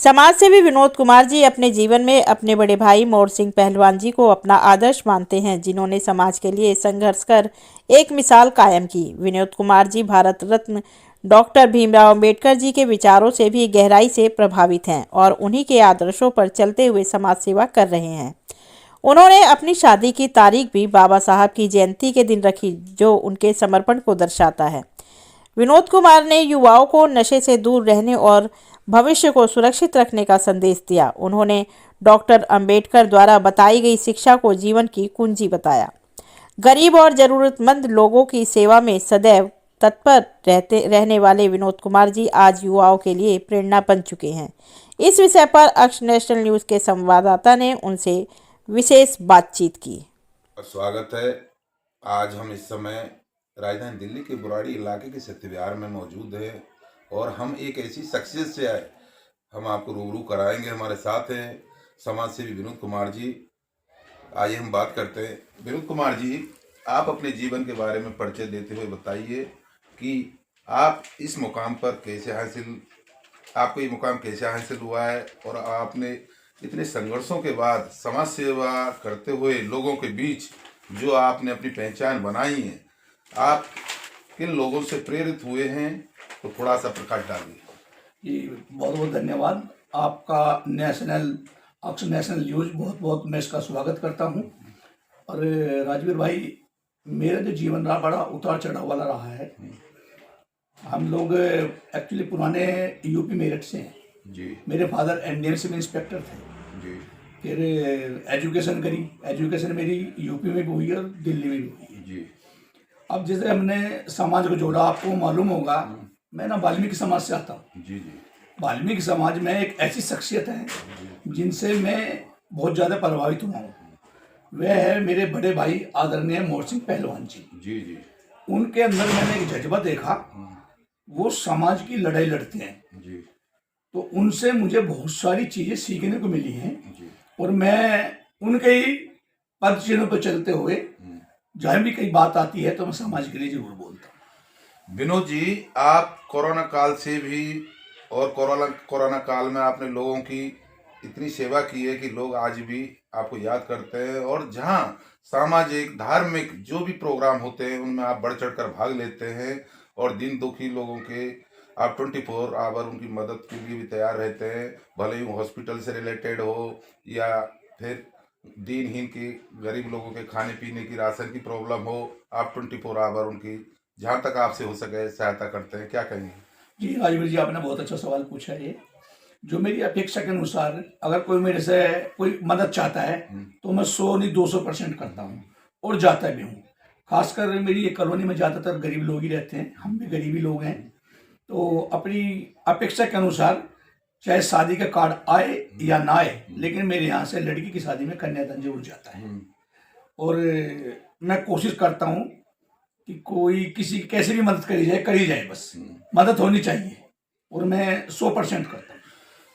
समाज सेवी विनोद कुमार जी अपने जीवन में अपने बड़े भाई मोर सिंह पहलवान जी को अपना आदर्श मानते हैं, जिन्होंने समाज के लिए संघर्ष कर एक मिसाल कायम की। विनोद कुमार जी भारत रत्न डॉक्टर भीमराव अंबेडकर जी के विचारों से भी गहराई से प्रभावित हैं और उन्हीं के आदर्शों पर चलते हुए समाज सेवा कर रहे हैं। उन्होंने अपनी शादी की तारीख भी बाबा साहब की जयंती के दिन रखी, जो उनके समर्पण को दर्शाता है। विनोद कुमार ने युवाओं को नशे से दूर रहने और भविष्य को सुरक्षित रखने का संदेश दिया। उन्होंने डॉक्टर अंबेडकर द्वारा बताई गई शिक्षा को जीवन की कुंजी बताया। गरीब और जरूरतमंद लोगों की सेवा में सदैव तत्पर रहने वाले विनोद कुमार जी आज युवाओं के लिए प्रेरणा बन चुके हैं। इस विषय पर अक्ष नेशनल न्यूज़ के संवाददाता ने उनसे विशेष बातचीत की। स्वागत है। आज हम इस समय राजधानी दिल्ली के बुराड़ी इलाके के सत्य विहार में मौजूद है और हम एक ऐसी शख्सियत से आए हम आपको रूबरू कराएंगे। हमारे साथ हैं समाज सेवी विनोद कुमार जी। आइए हम बात करते हैं। विनोद कुमार जी, आप अपने जीवन के बारे में परिचय देते हुए बताइए कि आप इस मुकाम पर आपको ये मुकाम कैसे हासिल हुआ है और आपने इतने संघर्षों के बाद समाज सेवा करते हुए लोगों के बीच जो आपने अपनी पहचान बनाई है, आप किन लोगों से प्रेरित हुए हैं, तो थोड़ा सा प्रकाश डालिए। जी, बहुत बहुत धन्यवाद। आपका अक्ष नेशनल न्यूज़ बहुत बहुत मैं इसका स्वागत करता हूं। और राजवीर भाई, मेरा जो जीवन रहा बड़ा उतार चढ़ाव वाला रहा है। हम लोग एक्चुअली पुराने यूपी मेरठ से हैं जी। मेरे फादर एनडीएम सिविल इंस्पेक्टर थे जी। फिर एजुकेशन मेरी यूपी में भी हुई और दिल्ली में भी हुई जी। अब जैसे हमने समाज को जोड़ा, आपको मालूम होगा मैं ना वाल्मीकि समाज से आता हूँ। जी। जी। वाल्मीकि समाज में एक ऐसी शख्सियत है जिनसे मैं बहुत ज़्यादा प्रभावित हुआ हूँ। वह है मेरे बड़े भाई आदरणीय मोर सिंह पहलवान जी। जी। जी। उनके अंदर मैंने एक जज्बा देखा, वो समाज की लड़ाई लड़ते हैं। जी। तो उनसे मुझे बहुत सारी चीज़ें सीखने को मिली हैं जी। और मैं उनके ही पद चिन्हों पर चलते हुए जहाँ भी कई बात आती है तो मैं समाज के लिए जरूर बोलता हूँ। विनोद जी, आप कोरोना काल से भी और कोरोना काल में आपने लोगों की इतनी सेवा की है कि लोग आज भी आपको याद करते हैं और जहां सामाजिक धार्मिक जो भी प्रोग्राम होते हैं उनमें आप बढ़ चढ़ कर भाग लेते हैं और दिन दुखी लोगों के आप 24 आवर उनकी मदद के लिए भी तैयार रहते हैं, भले ही हॉस्पिटल से रिलेटेड हो या फिर दीनहीन की गरीब लोगों के खाने पीने की राशन की प्रॉब्लम हो, आप 24 आवर उनकी जहाँ तक आपसे हो सके सहायता करते हैं। क्या कहेंगे? जी राजवीर जी, आपने बहुत अच्छा सवाल पूछा है। जो मेरी अपेक्षा के अनुसार अगर कोई मेरे से कोई मदद चाहता है तो मैं 100 नहीं 200% करता हूँ और जाता भी हूँ। खासकर मेरी ये कॉलोनी में ज़्यादातर गरीब लोग ही रहते हैं, हम भी गरीबी लोग हैं। तो अपनी अपेक्षा के अनुसार चाहे शादी का कार्ड आए या ना आए, लेकिन मेरे यहाँ से लड़की की शादी में कन्यादान जरूर जाता है। और मैं कोशिश करता हूँ कि कोई किसी की कैसे भी मदद करी जाए, बस मदद होनी चाहिए और मैं 100% करता हूँ।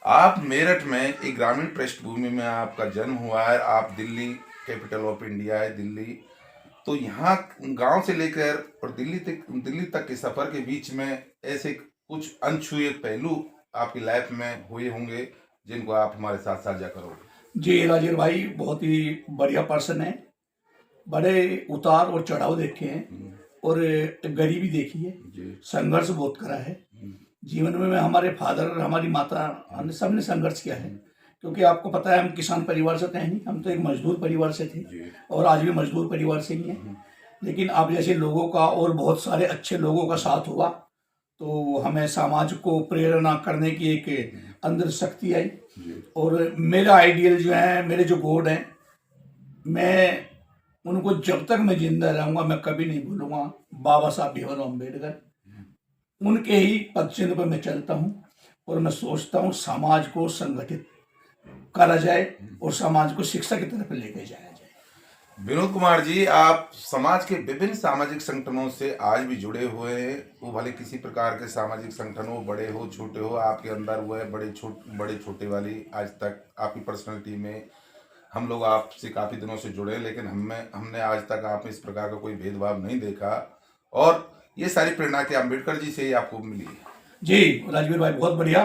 आप मेरठ में एक ग्रामीण पृष्ठभूमि में आपका जन्म हुआ है, आप दिल्ली कैपिटल ऑफ इंडिया है दिल्ली, तो यहाँ गांव से लेकर और दिल्ली तक के सफर के बीच में ऐसे कुछ अनछुए पहलू आपकी लाइफ में हुए होंगे जिनको आप हमारे साथ साझा करोगे। जी राजेश भाई, बहुत ही बढ़िया पर्सन है। बड़े उतार और चढ़ाव देखे हैं और गरीबी देखी है, संघर्ष बहुत करा है जीवन में। हमारे फादर, हमारी माता, हमने सबने संघर्ष किया है, क्योंकि आपको पता है हम किसान परिवार से थे नहीं, हम तो एक मजदूर परिवार से थे और आज भी मजदूर परिवार से ही हैं। लेकिन आप जैसे लोगों का और बहुत सारे अच्छे लोगों का साथ हुआ तो हमें समाज को प्रेरणा करने की एक अंदर शक्ति आई। और मेरा आइडियल जो है, मेरे जो गॉड हैं, मैं उनको जब तक मैं जिंदा रहूंगा मैं कभी नहीं भूलूंगा। बाबा साहब भीमराव अम्बेडकर, उनके ही पद चिन्ह पर मैं चलता हूं और मैं सोचता हूं समाज को संगठित करा जाए और समाज को शिक्षा की तरफ लेके जाया जाए। विनोद कुमार जी, आप समाज के विभिन्न सामाजिक संगठनों से आज भी जुड़े हुए हैं। वो भले किसी प्रकार के सामाजिक संगठन हो, बड़े हो छोटे हो, आपके अंदर वो है बड़े छोटे वाली आज तक आपकी पर्सनैलिटी में हम लोग आपसे काफ़ी दिनों से जुड़े हैं, लेकिन हमने आज तक आप में इस प्रकार का कोई भेदभाव नहीं देखा और ये सारी प्रेरणा के अम्बेडकर जी से ही आपको मिली है। जी राजवीर भाई, बहुत बढ़िया।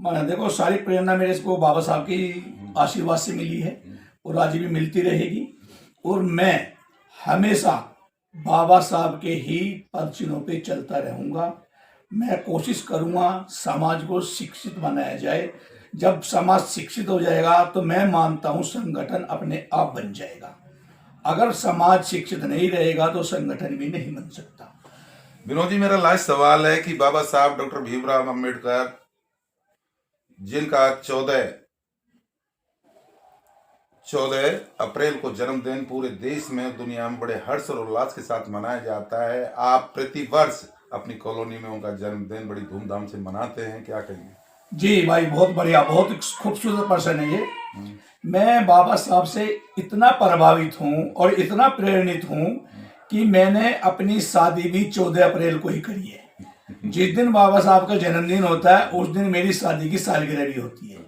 देखो, सारी प्रेरणा मेरे को बाबा साहब की आशीर्वाद से मिली है और आज भी मिलती रहेगी। और मैं हमेशा बाबा साहब के ही पद चिन्हों पे चलता रहूँगा। मैं कोशिश करूँगा समाज को शिक्षित बनाया जाए। जब समाज शिक्षित हो जाएगा तो मैं मानता हूँ संगठन अपने आप बन जाएगा। अगर समाज शिक्षित नहीं रहेगा तो संगठन भी नहीं बन सकता। विनोद जी, मेरा लास्ट सवाल है कि बाबा साहब डॉक्टर भीमराव अंबेडकर, जिनका 14 अप्रैल को जन्मदिन पूरे देश में, दुनिया में बड़े हर्ष और उल्लास के साथ मनाया जाता है, आप प्रतिवर्ष अपनी कॉलोनी में उनका जन्मदिन बड़ी धूमधाम से मनाते हैं, क्या कहेंगे? जी भाई, बहुत बढ़िया, बहुत खूबसूरत पर्सन है ये। मैं बाबा साहब से इतना प्रभावित हूँ और इतना प्रेरित हूँ कि मैंने अपनी शादी भी 14 अप्रैल को ही करी है। जिस दिन बाबा साहब का जन्मदिन होता है उस दिन मेरी शादी की सालगिरह भी होती है।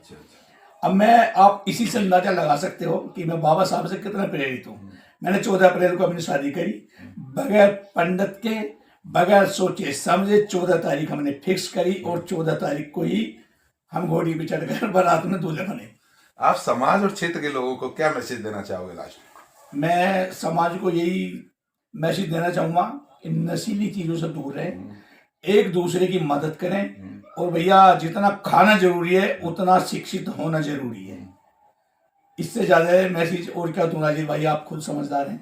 अब आप इसी से अंदाजा लगा सकते हो कि मैं बाबा साहब से कितना प्रेरित हूँ। मैंने 14 अप्रैल को अपनी शादी करी, बगैर पंडित के, बगैर सोचे समझे 14 तारीख हमने फिक्स करी और 14 तारीख को ही हम घोड़ी पे चढ़कर बारात में दूल्हे बने। आप समाज और क्षेत्र के लोगों को क्या मैसेज देना चाहोगे लास्ट में? मैं समाज को यही मैसेज देना चाहूँगा, इन नशीली चीज़ों से दूर रहें, एक दूसरे की मदद करें, और भैया जितना खाना जरूरी है उतना शिक्षित होना जरूरी है। इससे ज़्यादा मैसेज और क्या दूंगा जी भाई, आप खुद समझदार हैं।